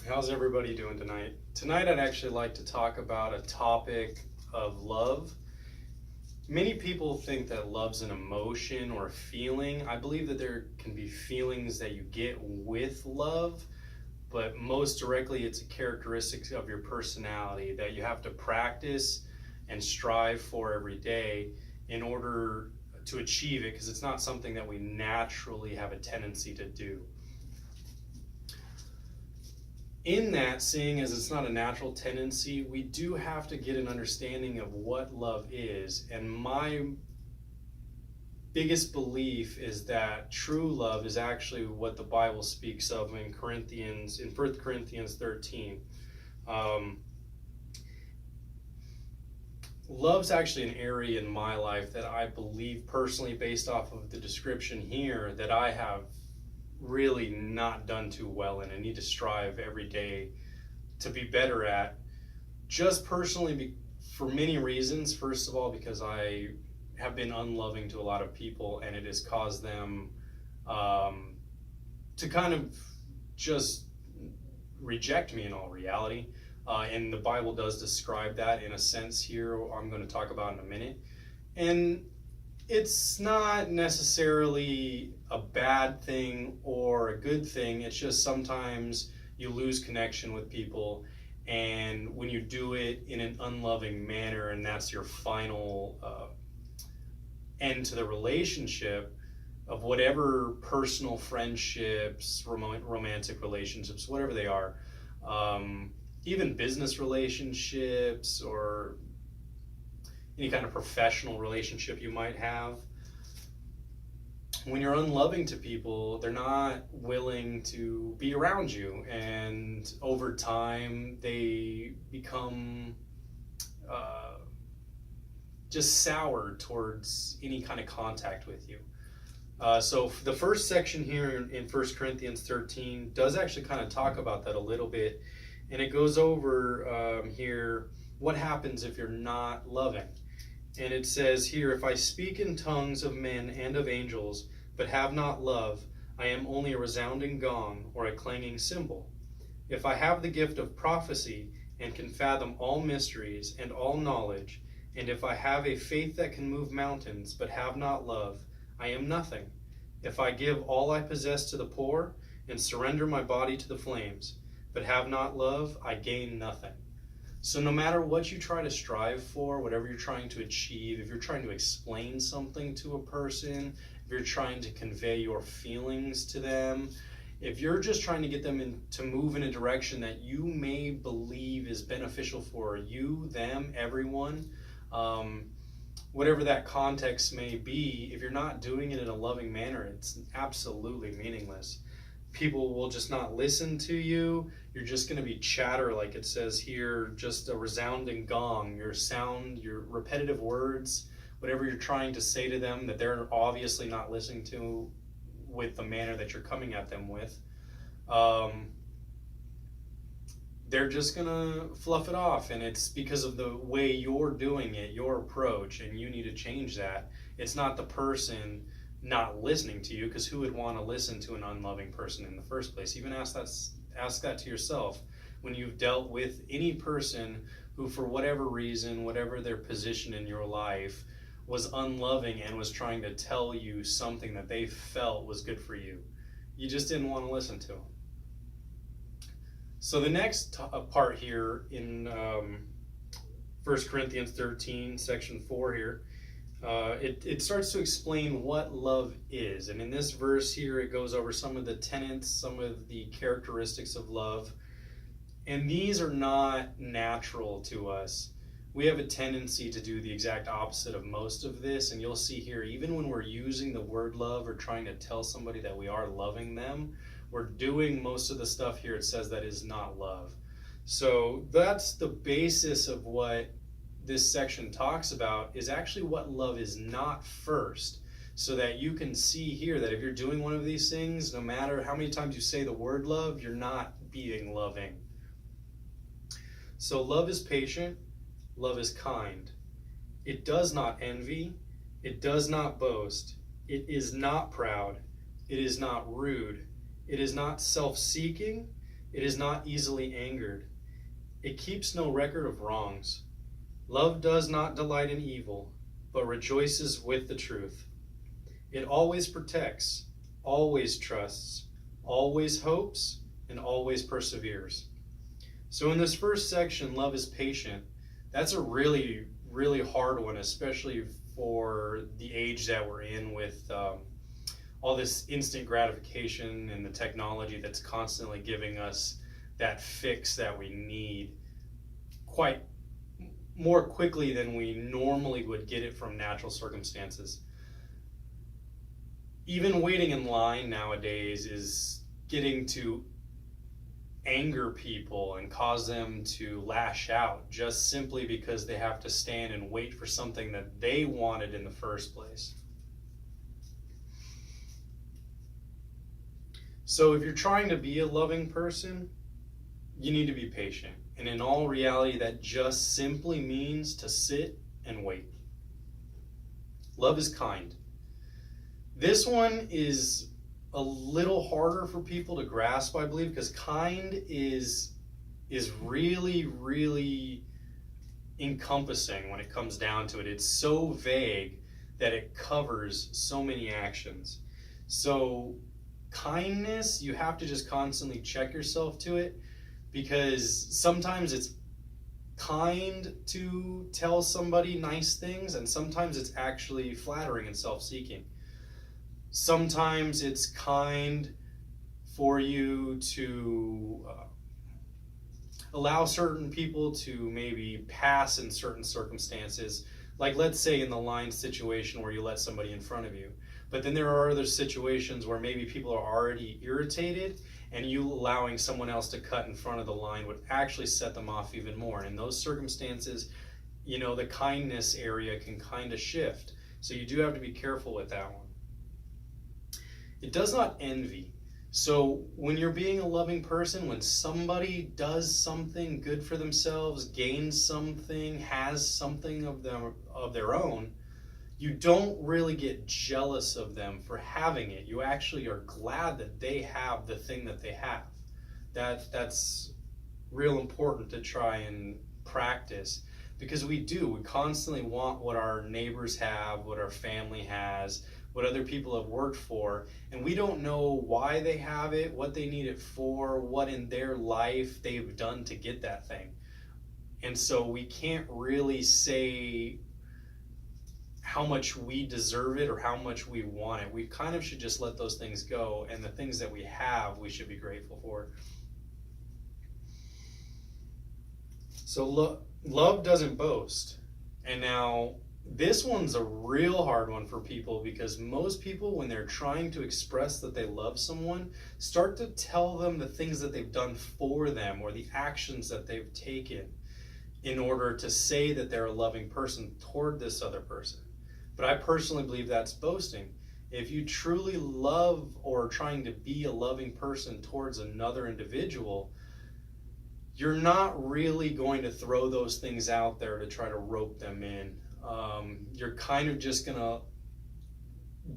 How's everybody doing tonight? Tonight I'd actually like to talk about a topic of love. Many people think that love's an emotion or a feeling. I believe that there can be feelings that you get with love, but most directly it's a characteristic of your personality that you have to practice and strive for every day in order to achieve it, because it's not something that we naturally have a tendency to do. In that, seeing as it's not a natural tendency, we do have to get an understanding of what love is. And my biggest belief is that true love is actually what the Bible speaks of in 1 Corinthians 13. Love's actually an area in my life that I believe personally, based off of the description here, that I have really not done too well in. I need to strive every day to be better at, just personally for many reasons. First of all, because I have been unloving to a lot of people, and it has caused them to kind of just reject me in all reality. And the Bible does describe that in a sense here, I'm going to talk about in a minute. And it's not necessarily a bad thing or a good thing. It's just sometimes you lose connection with people, and when you do it in an unloving manner, and that's your final end to the relationship of whatever personal friendships, romantic relationships, whatever they are, even business relationships or any kind of professional relationship you might have. When you're unloving to people, they're not willing to be around you, and over time they become just sour towards any kind of contact with you. So the first section here in 1 Corinthians 13 does actually kind of talk about that a little bit, and it goes over here what happens if you're not loving. And it says here, if I speak in tongues of men and of angels, but have not love, I am only a resounding gong or a clanging cymbal. If I have the gift of prophecy and can fathom all mysteries and all knowledge, and if I have a faith that can move mountains, but have not love, I am nothing. If I give all I possess to the poor and surrender my body to the flames, but have not love, I gain nothing. So no matter what you try to strive for, whatever you're trying to achieve, if you're trying to explain something to a person, if you're trying to convey your feelings to them, if you're just trying to get them to move in a direction that you may believe is beneficial for you, them, everyone, whatever that context may be, if you're not doing it in a loving manner, it's absolutely meaningless. People will just not listen to you. You're just going to be chatter, like it says here, just a resounding gong. Your sound, your repetitive words, whatever you're trying to say to them that they're obviously not listening to with the manner that you're coming at them with, they're just going to fluff it off. And it's because of the way you're doing it, your approach, and you need to change that. It's not the person not listening to you, because who would want to listen to an unloving person in the first place? Even ask that to yourself. When you've dealt with any person who, for whatever reason, whatever their position in your life, was unloving and was trying to tell you something that they felt was good for you, you just didn't want to listen to them. So the next part here in 1 Corinthians 13, section 4 here, it starts to explain what love is. And in this verse here, it goes over some of the tenets, some of the characteristics of love. And these are not natural to us. We have a tendency to do the exact opposite of most of this. And you'll see here, even when we're using the word love or trying to tell somebody that we are loving them, we're doing most of the stuff here it says that is not love. So that's the basis of what this section talks about, is actually what love is not first, so that you can see here that if you're doing one of these things, no matter how many times you say the word love, you're not being loving. So love is patient, love is kind. It does not envy, it does not boast, it is not proud, it is not rude, it is not self-seeking, It is not easily angered. It keeps no record of wrongs. Love does not delight in evil, but rejoices with the truth. It always protects, always trusts, always hopes, and always perseveres. So in this first section, love is patient. That's a really, really hard one, especially for the age that we're in with all this instant gratification and the technology that's constantly giving us that fix that we need quite more quickly than we normally would get it from natural circumstances. Even waiting in line nowadays is getting to anger people and cause them to lash out just simply because they have to stand and wait for something that they wanted in the first place. So if you're trying to be a loving person, you need to be patient. And in all reality, that just simply means to sit and wait. Love is kind. This one is a little harder for people to grasp, I believe, because kind is really, really encompassing when it comes down to it. It's so vague that it covers so many actions. So kindness, you have to just constantly check yourself to it, because sometimes it's kind to tell somebody nice things, and sometimes it's actually flattering and self-seeking. Sometimes it's kind for you to allow certain people to maybe pass in certain circumstances, like let's say in the line situation where you let somebody in front of you. But then there are other situations where maybe people are already irritated, and you allowing someone else to cut in front of the line would actually set them off even more. And in those circumstances, the kindness area can kind of shift. So you do have to be careful with that one. It does not envy. So when you're being a loving person, when somebody does something good for themselves, gains something, has something of their own, you don't really get jealous of them for having it. You actually are glad that they have the thing that they have. That's real important to try and practice, because we constantly want what our neighbors have, what our family has, what other people have worked for, and we don't know why they have it, what they need it for, what in their life they've done to get that thing. And so we can't really say how much we deserve it or how much we want it. We kind of should just let those things go, and the things that we have, we should be grateful for. So love doesn't boast. And now this one's a real hard one for people, because most people, when they're trying to express that they love someone, start to tell them the things that they've done for them or the actions that they've taken in order to say that they're a loving person toward this other person. But I personally believe that's boasting. If you truly love or are trying to be a loving person towards another individual, you're not really going to throw those things out there to try to rope them in. You're kind of just going to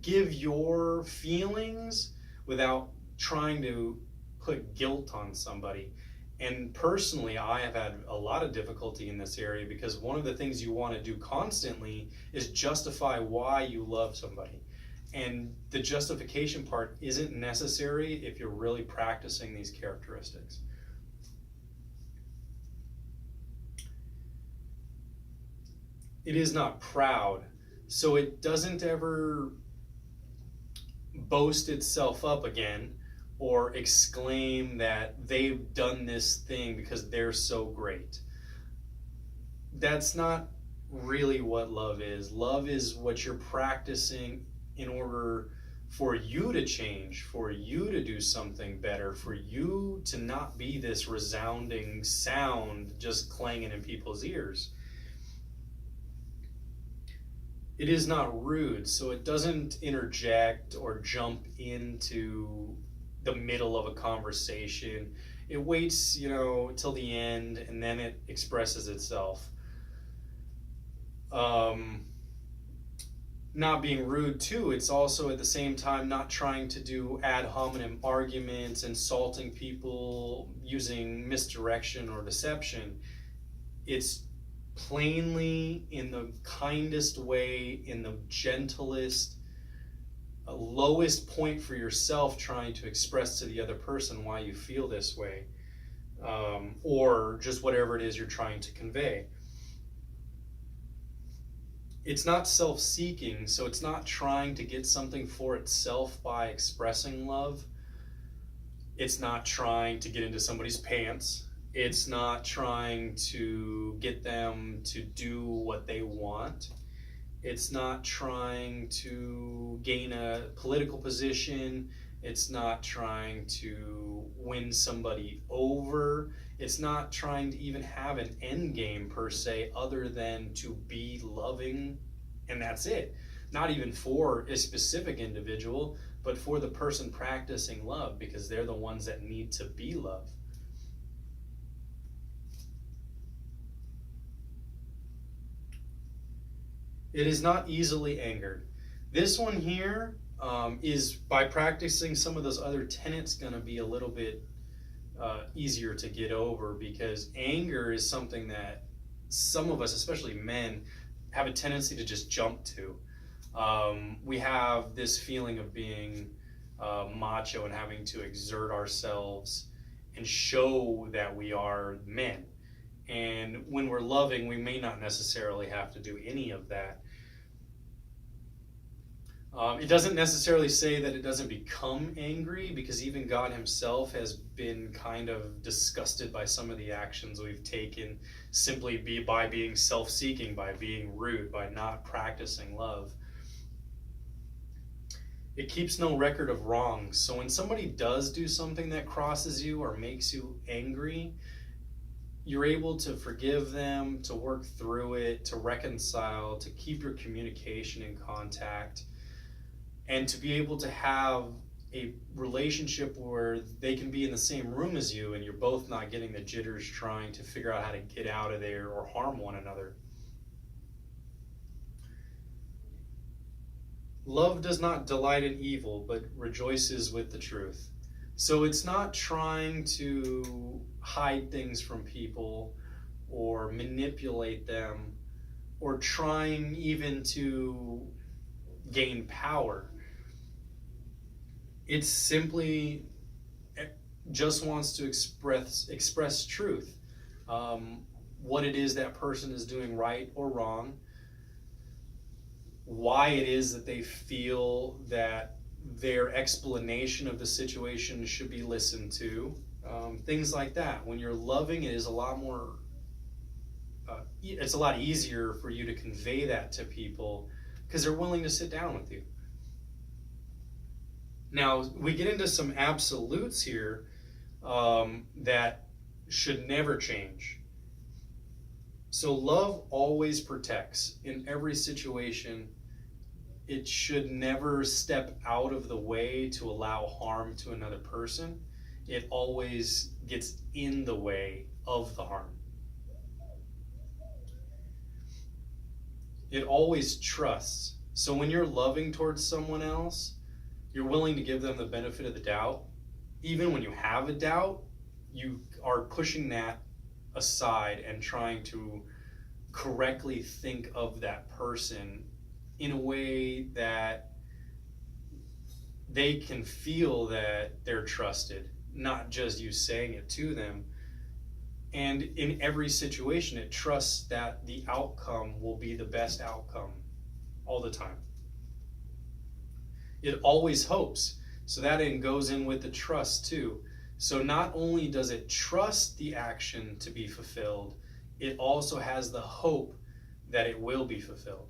give your feelings without trying to put guilt on somebody. And personally, I have had a lot of difficulty in this area, because one of the things you want to do constantly is justify why you love somebody. And the justification part isn't necessary if you're really practicing these characteristics. It is not proud, so it doesn't ever boast itself up again or exclaim that they've done this thing because they're so great. That's not really what love is. Love is what you're practicing in order for you to change, for you to do something better, for you to not be this resounding sound just clanging in people's ears. It is not rude, so it doesn't interject or jump into the middle of a conversation. It waits, till the end, and then it expresses itself. not being rude too, it's also at the same time not trying to do ad hominem arguments, insulting people, using misdirection or deception. It's plainly, in the kindest way, in the gentlest, lowest point for yourself, trying to express to the other person why you feel this way, or just whatever it is you're trying to convey. It's not self-seeking, so it's not trying to get something for itself by expressing love. It's not trying to get into somebody's pants. It's not trying to get them to do what they want. It's not trying to gain a political position. It's not trying to win somebody over. It's not trying to even have an end game per se, other than to be loving, and that's it. Not even for a specific individual, but for the person practicing love, because they're the ones that need to be loved. It is not easily angered. This one here is, by practicing some of those other tenets, going to be a little bit easier to get over, because anger is something that some of us, especially men, have a tendency to just jump to. We have this feeling of being macho and having to exert ourselves and show that we are men. And when we're loving, we may not necessarily have to do any of that. It doesn't necessarily say that it doesn't become angry, because even God himself has been kind of disgusted by some of the actions we've taken simply by being self-seeking, by being rude, by not practicing love. It keeps no record of wrongs. So when somebody does do something that crosses you or makes you angry, you're able to forgive them, to work through it, to reconcile, to keep your communication in contact, and to be able to have a relationship where they can be in the same room as you and you're both not getting the jitters trying to figure out how to get out of there or harm one another. Love does not delight in evil, but rejoices with the truth. So it's not trying to hide things from people or manipulate them or trying even to gain power. It simply just wants to express truth. What it is that person is doing right or wrong, why it is that they feel that their explanation of the situation should be listened to, things like that. When you're loving, it is a lot more, it's a lot easier for you to convey that to people because they're willing to sit down with you. Now, we get into some absolutes here that should never change. So love always protects in every situation. It should never step out of the way to allow harm to another person. It always gets in the way of the harm. It always trusts. So when you're loving towards someone else, you're willing to give them the benefit of the doubt. Even when you have a doubt, you are pushing that aside and trying to correctly think of that person in a way that they can feel that they're trusted, not just you saying it to them. And in every situation, it trusts that the outcome will be the best outcome all the time. It always hopes. So that goes in with the trust too. So not only does it trust the action to be fulfilled, it also has the hope that it will be fulfilled.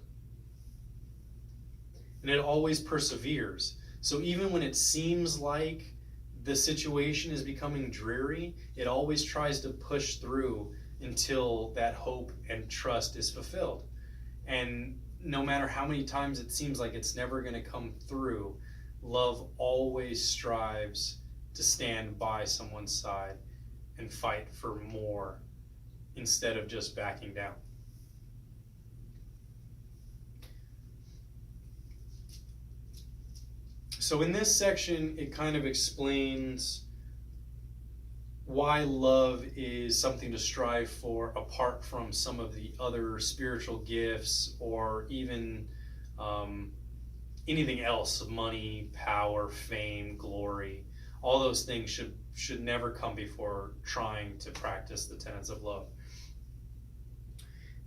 And it always perseveres. So even when it seems like the situation is becoming dreary, it always tries to push through until that hope and trust is fulfilled. And no matter how many times it seems like it's never going to come through, love always strives to stand by someone's side and fight for more instead of just backing down. So in this section, it kind of explains why love is something to strive for apart from some of the other spiritual gifts or even anything else, money, power, fame, glory. All those things should never come before trying to practice the tenets of love.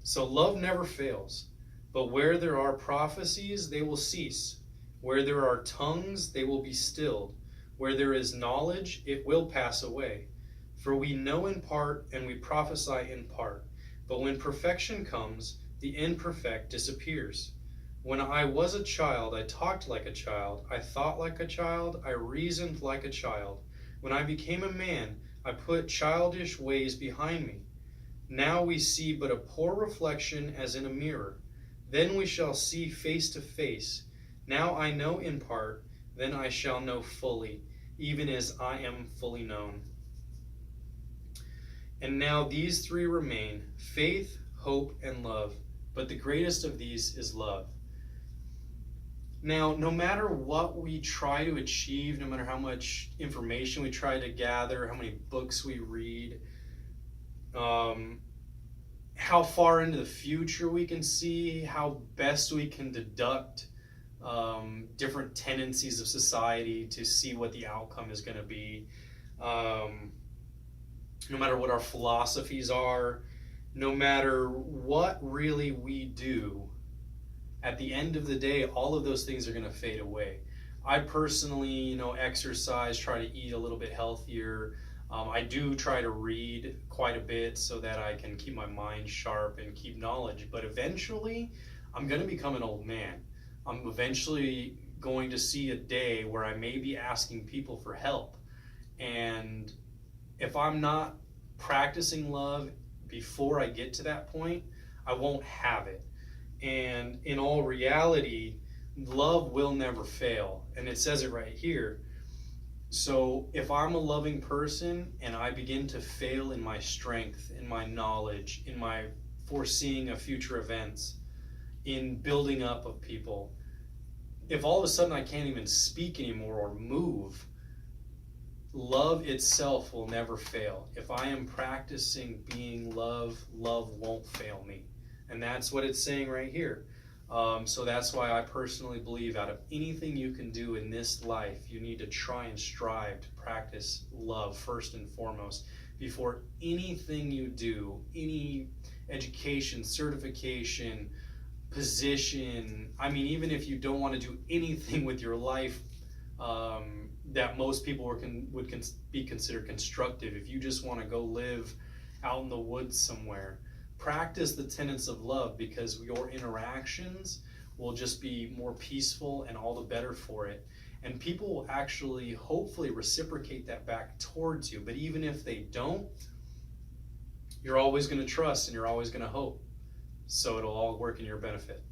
So love never fails, but where there are prophecies, they will cease. Where there are tongues, they will be stilled. Where there is knowledge, it will pass away. For we know in part and we prophesy in part. But when perfection comes, the imperfect disappears. When I was a child, I talked like a child. I thought like a child. I reasoned like a child. When I became a man, I put childish ways behind me. Now we see but a poor reflection as in a mirror. Then we shall see face to face. Now I know in part, then I shall know fully, even as I am fully known. And now these three remain, faith, hope, and love. But the greatest of these is love. Now, no matter what we try to achieve, no matter how much information we try to gather, how many books we read, how far into the future we can see, how best we can deduct different tendencies of society to see what the outcome is going to be, no matter what our philosophies are, no matter what really we do, at the end of the day, all of those things are going to fade away. I personally, exercise, try to eat a little bit healthier. I do try to read quite a bit so that I can keep my mind sharp and keep knowledge. But eventually, I'm going to become an old man. I'm eventually going to see a day where I may be asking people for help. And if I'm not practicing love before I get to that point, I won't have it. And in all reality, love will never fail. And it says it right here. So if I'm a loving person and I begin to fail in my strength, in my knowledge, in my foreseeing of future events, in building up of people, if all of a sudden I can't even speak anymore or move, love itself will never fail. If I am practicing being love, love won't fail me. And that's what it's saying right here. So that's why I personally believe out of anything you can do in this life, you need to try and strive to practice love first and foremost. Before anything you do, any education, certification, position, even if you don't want to do anything with your life that most people would be considered constructive, if you just want to go live out in the woods somewhere, practice the tenets of love, because your interactions will just be more peaceful and all the better for it. And people will actually, hopefully, reciprocate that back towards you. But even if they don't, you're always going to trust and you're always going to hope. So it'll all work in your benefit.